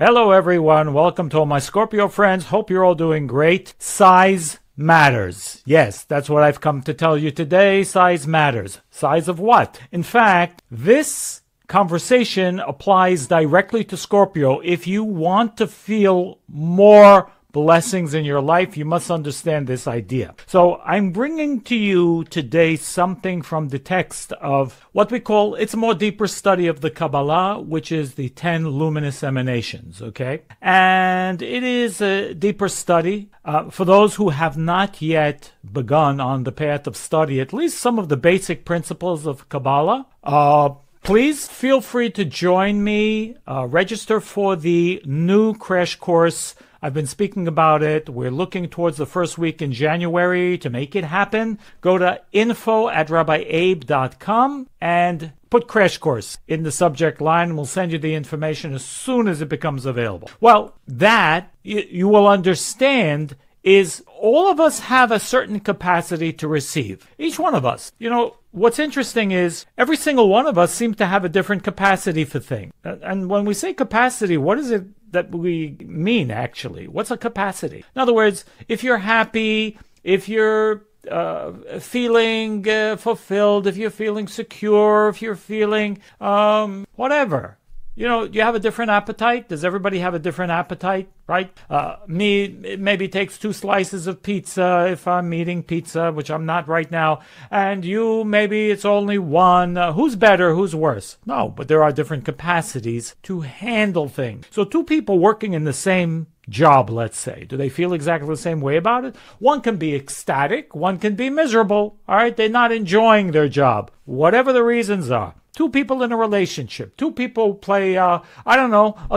Hello everyone, welcome to all my Scorpio friends. Hope you're all doing great. Size matters. Yes, that's what I've come to tell you today. Size matters. Size of what? In fact, this conversation applies directly to Scorpio. If you want to feel more blessings in your life, you must understand this idea. So I'm bringing to you today something from the text of what we call, it's a more deeper study of the Kabbalah, which is the 10 luminous emanations, okay? And it is a deeper study. For those who have not yet begun on the path of study, at least some of the basic principles of Kabbalah, please feel free to join me, register for the new crash course. I've been speaking about it. We're looking towards the first week in January to make it happen. Go to info@rabbieabe.com and put crash course in the subject line. We'll send you the information as soon as it becomes available. Well, that you will understand is all of us have a certain capacity to receive. Each one of us. You know, what's interesting is every single one of us seems to have a different capacity for things. And when we say capacity, what is it that we mean actually? What's a capacity? In other words, if you're happy, if you're feeling fulfilled, if you're feeling secure, if you're feeling whatever. You know, you have a different appetite. Does everybody have a different appetite, right? Me, it maybe takes 2 slices of pizza if I'm eating pizza, which I'm not right now. And you, maybe it's only 1. Who's better? Who's worse? No, but there are different capacities to handle things. So 2 people working in the same job, let's say, do they feel exactly the same way about it? One can be ecstatic. One can be miserable. All right, they're not enjoying their job, whatever the reasons are. 2 people in a relationship, 2 people play, a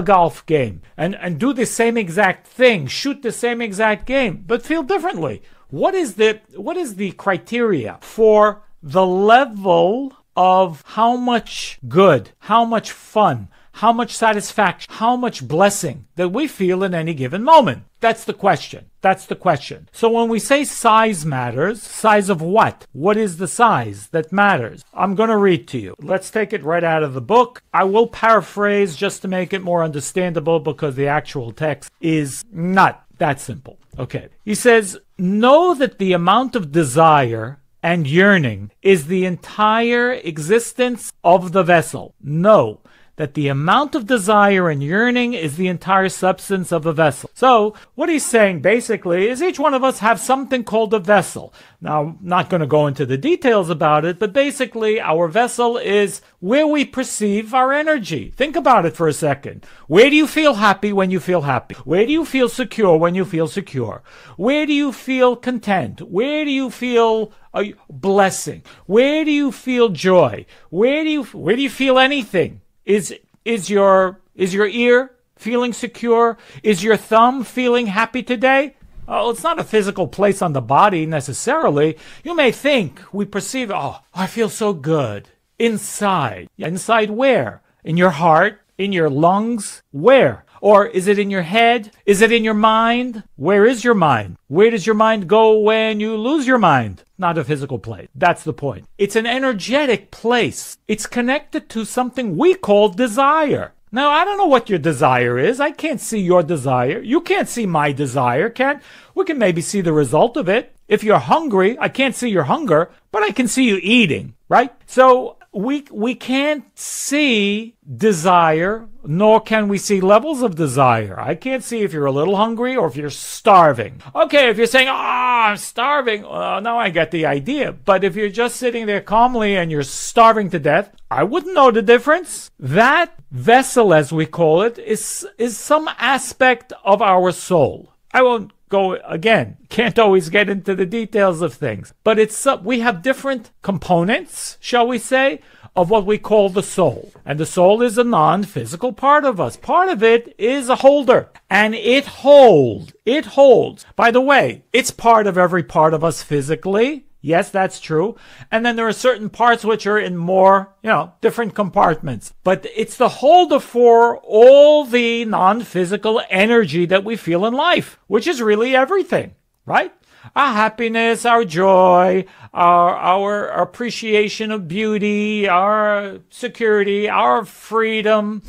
golf game and do the same exact thing, shoot the same exact game, but feel differently. What is the criteria for the level of how much good, how much fun, how much satisfaction, how much blessing that we feel in any given moment? That's the question. That's the question. So when we say size matters, size of what? What is the size that matters? I'm going to read to you. Let's take it right out of the book. I will paraphrase just to make it more understandable because the actual text is not that simple. Okay. He says, know that the amount of desire and yearning is the entire existence of the vessel. Know that the amount of desire and yearning is the entire substance of a vessel. So what he's saying basically is each one of us have something called a vessel. Now, I'm not going to go into the details about it, but basically our vessel is where we perceive our energy. Think about it for a second. Where do you feel happy when you feel happy? Where do you feel secure when you feel secure? Where do you feel content? Where do you feel a blessing? Where do you feel joy? Where do you feel anything? Is your ear feeling secure? Is your thumb feeling happy today? Oh, it's not a physical place on the body necessarily. You may think we perceive, oh, I feel so good. Inside. Inside where? In your heart? In your lungs? Where? Or is it in your head? Is it in your mind? Where is your mind? Where does your mind go when you lose your mind? Not a physical place. That's the point. It's an energetic place. It's connected to something we call desire. Now, I don't know what your desire is. I can't see your desire. You can't see my desire, we can maybe see the result of it. If you're hungry, I can't see your hunger, but I can see you eating, right? So we can't see desire, nor can we see levels of desire. I can't see if you're a little hungry or if you're starving. Okay, if you're saying, I'm starving, now I get the idea. But if you're just sitting there calmly and you're starving to death, I wouldn't know the difference. That vessel, as we call it, is some aspect of our soul. I won't go again. Can't always get into the details of things. But we have different components, shall we say, of what we call the soul. And the soul is a non-physical part of us. Part of it is a holder. And it holds. By the way, it's part of every part of us physically. Yes, that's true. And then there are certain parts which are in more, different compartments. But it's the holder for all the non-physical energy that we feel in life, which is really everything, right? Our happiness, our joy, our appreciation of beauty, our security, our freedom,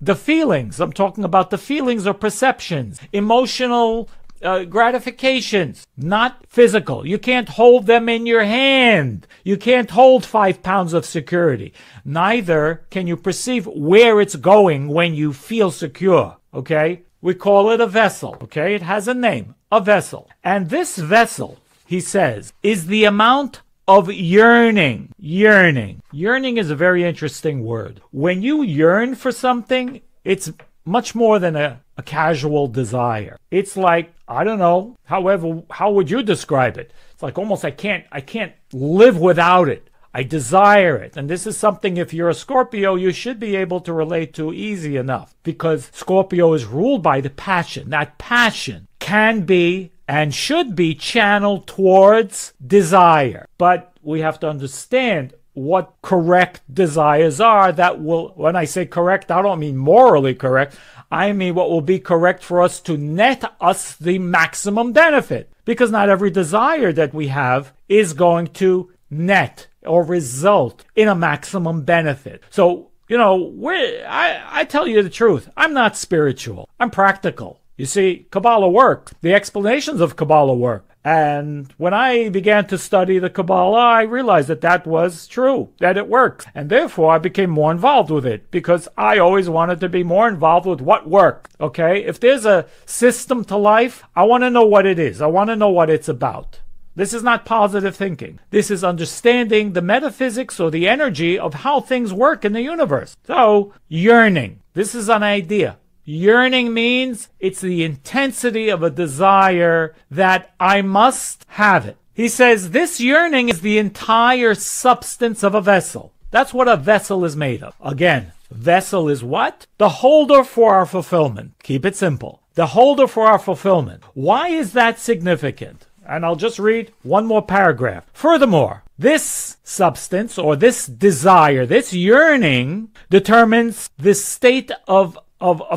the feelings. I'm talking about the feelings or perceptions, emotional gratifications, not physical. You can't hold them in your hand. You can't hold 5 pounds of security. Neither can you perceive where it's going when you feel secure, okay? We call it a vessel, okay? It has a name, a vessel. And this vessel, he says, is the amount of yearning. Yearning. Yearning is a very interesting word. When you yearn for something, it's much more than a casual desire. It's like, I don't know, however, how would you describe it? It's like almost I can't live without it. I desire it. And this is something, if you're a Scorpio, you should be able to relate to easy enough, because Scorpio is ruled by the passion. That passion can be and should be channeled towards desire. But we have to understand what correct desires are that will, when I say correct, I don't mean morally correct. I mean what will be correct for us to net us the maximum benefit. Because not every desire that we have is going to net or result in a maximum benefit. So, I tell you the truth. I'm not spiritual. I'm practical. You see, Kabbalah works. The explanations of Kabbalah work. And when I began to study the Kabbalah, I realized that was true, that it works. And therefore, I became more involved with it, because I always wanted to be more involved with what worked, okay? If there's a system to life, I want to know what it is. I want to know what it's about. This is not positive thinking. This is understanding the metaphysics or the energy of how things work in the universe. So, yearning. This is an idea. Yearning means it's the intensity of a desire that I must have it. He says this yearning is the entire substance of a vessel. That's what a vessel is made of. Again, vessel is what? The holder for our fulfillment. Keep it simple. The holder for our fulfillment. Why is that significant? And I'll just read one more paragraph. Furthermore, this substance or this desire, this yearning, determines the state of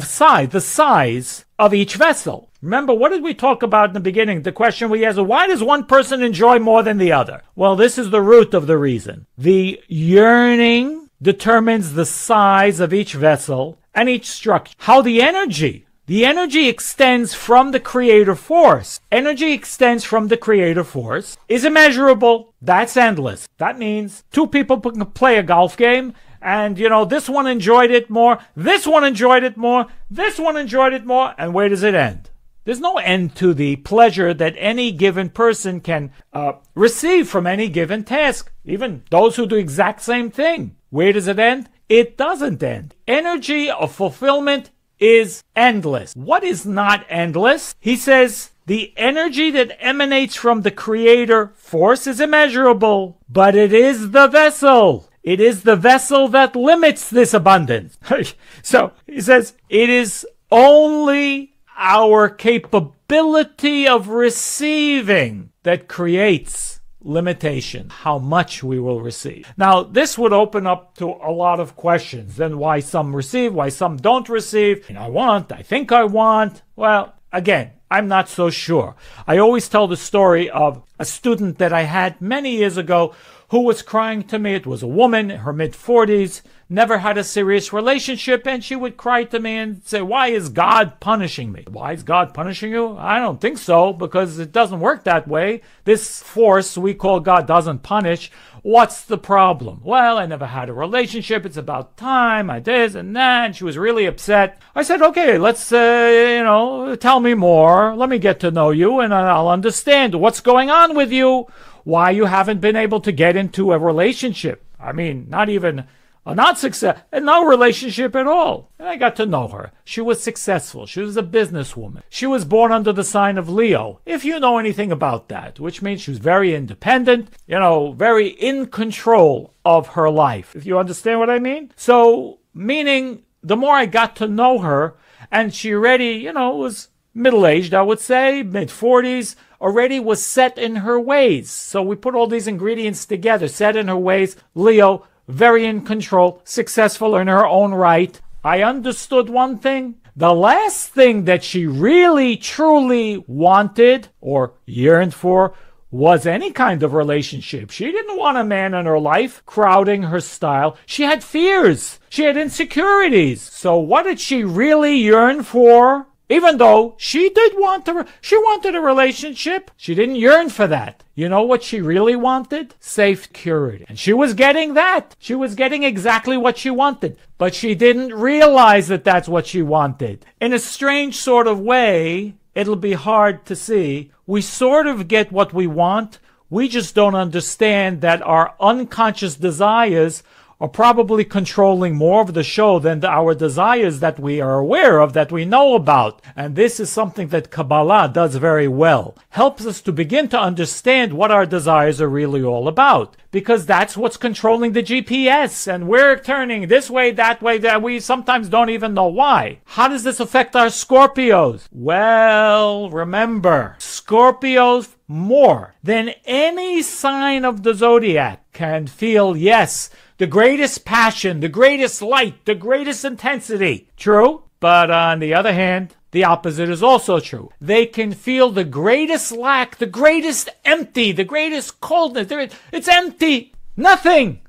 size, the size of each vessel. Remember, what did we talk about in the beginning? The question we asked, why does one person enjoy more than the other? Well, this is the root of the reason. The yearning determines the size of each vessel and each structure. How the energy extends from the creator force. Energy extends from the creator force is immeasurable. That's endless. That means two people can play a golf game, and, this one enjoyed it more, this one enjoyed it more, this one enjoyed it more, and where does it end? There's no end to the pleasure that any given person can receive from any given task, even those who do the exact same thing. Where does it end? It doesn't end. Energy of fulfillment is endless. What is not endless? He says the energy that emanates from the creator force is immeasurable, but it is the vessel. It is the vessel that limits this abundance. So he says it is only our capability of receiving that creates limitation, how much we will receive. Now, this would open up to a lot of questions. Then why some receive, why some don't receive. I think I want. Well, again, I'm not so sure. I always tell the story of a student that I had many years ago who was crying to me. It was a woman, her mid-40s, never had a serious relationship, and she would cry to me and say, why is God punishing me? Why is God punishing you? I don't think so, because it doesn't work that way. This force we call God doesn't punish. What's the problem? Well, I never had a relationship. It's about time. I this and that. And she was really upset. I said, okay, let's, tell me more. Let me get to know you, and I'll understand what's going on with you, why you haven't been able to get into a relationship. I mean, not even not success, and no relationship at all. And I got to know her. She was successful. She was a businesswoman. She was born under the sign of Leo, if you know anything about that, which means she was very independent, very in control of her life, if you understand what I mean. So, meaning, the more I got to know her, and she already, was middle-aged, I would say, mid-40s, already was set in her ways. So we put all these ingredients together, set in her ways. Leo, very in control, successful in her own right. I understood one thing. The last thing that she really, truly wanted or yearned for was any kind of relationship. She didn't want a man in her life crowding her style. She had fears. She had insecurities. So what did she really yearn for? Even though she wanted a relationship, she didn't yearn for that. You know what she really wanted? Security. And she was getting that. She was getting exactly what she wanted. But she didn't realize that that's what she wanted. In a strange sort of way, it'll be hard to see. We sort of get what we want. We just don't understand that our unconscious desires are probably controlling more of the show than our desires that we are aware of, that we know about. And this is something that Kabbalah does very well. Helps us to begin to understand what our desires are really all about. Because that's what's controlling the GPS. And we're turning this way, that way, that we sometimes don't even know why. How does this affect our Scorpios? Well, remember, Scorpios more than any sign of the zodiac can feel, yes, the greatest passion, the greatest light, the greatest intensity. True. But on the other hand, the opposite is also true. They can feel the greatest lack, the greatest empty, the greatest coldness. It's empty. Nothing.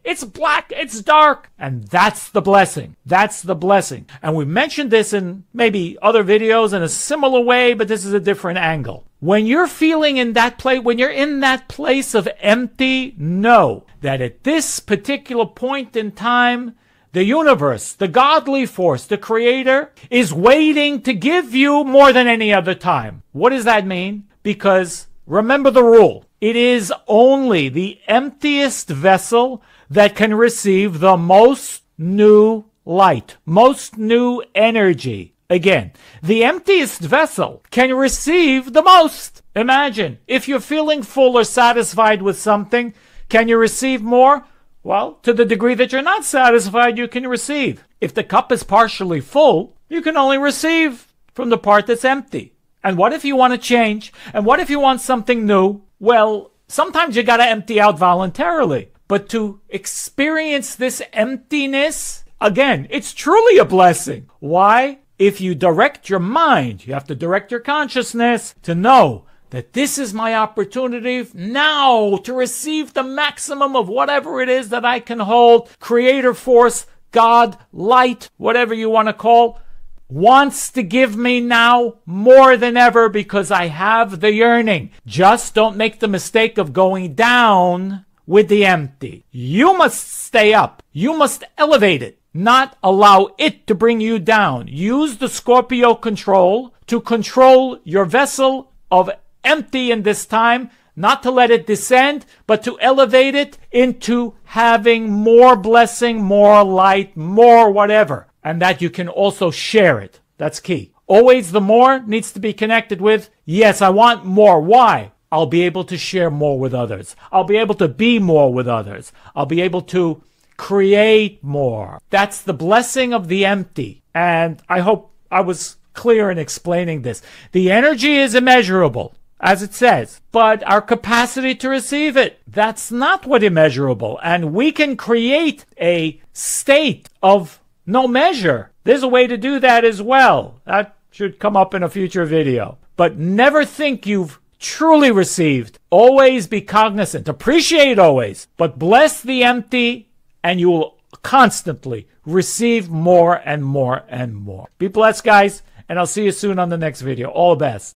It's black. It's dark. And that's the blessing. That's the blessing. And we mentioned this in maybe other videos in a similar way, but this is a different angle. When you're feeling in that place, when you're in that place of empty, know that at this particular point in time, the universe, the godly force, the creator, is waiting to give you more than any other time. What does that mean? Because remember the rule. It is only the emptiest vessel that can receive the most new light, most new energy. Again, the emptiest vessel can receive the most. Imagine, if you're feeling full or satisfied with something, can you receive more? Well, to the degree that you're not satisfied, you can receive. If the cup is partially full, you can only receive from the part that's empty. And what if you want to change? And what if you want something new? Well, sometimes you got to empty out voluntarily. But to experience this emptiness, again, it's truly a blessing. Why? If you direct your mind, you have to direct your consciousness to know that this is my opportunity now to receive the maximum of whatever it is that I can hold. Creator force, God, light, whatever you want to call, wants to give me now more than ever because I have the yearning. Just don't make the mistake of going down with the empty. You must stay up. You must elevate it. Not allow it to bring you down. Use the Scorpio control to control your vessel of empty in this time, not to let it descend, but to elevate it into having more blessing, more light, more whatever. And that you can also share it. That's key. Always the more needs to be connected with, yes, I want more. Why? I'll be able to share more with others. I'll be able to be more with others. I'll be able to create more. That's the blessing of the empty. And I hope I was clear in explaining this. The energy is immeasurable, as it says, but our capacity to receive it, that's not what immeasurable. And we can create a state of no measure. There's a way to do that as well. That should come up in a future video. But never think you've truly received. Always be cognizant. Appreciate always. But bless the empty, and you will constantly receive more and more and more. Be blessed, guys, and I'll see you soon on the next video. All the best.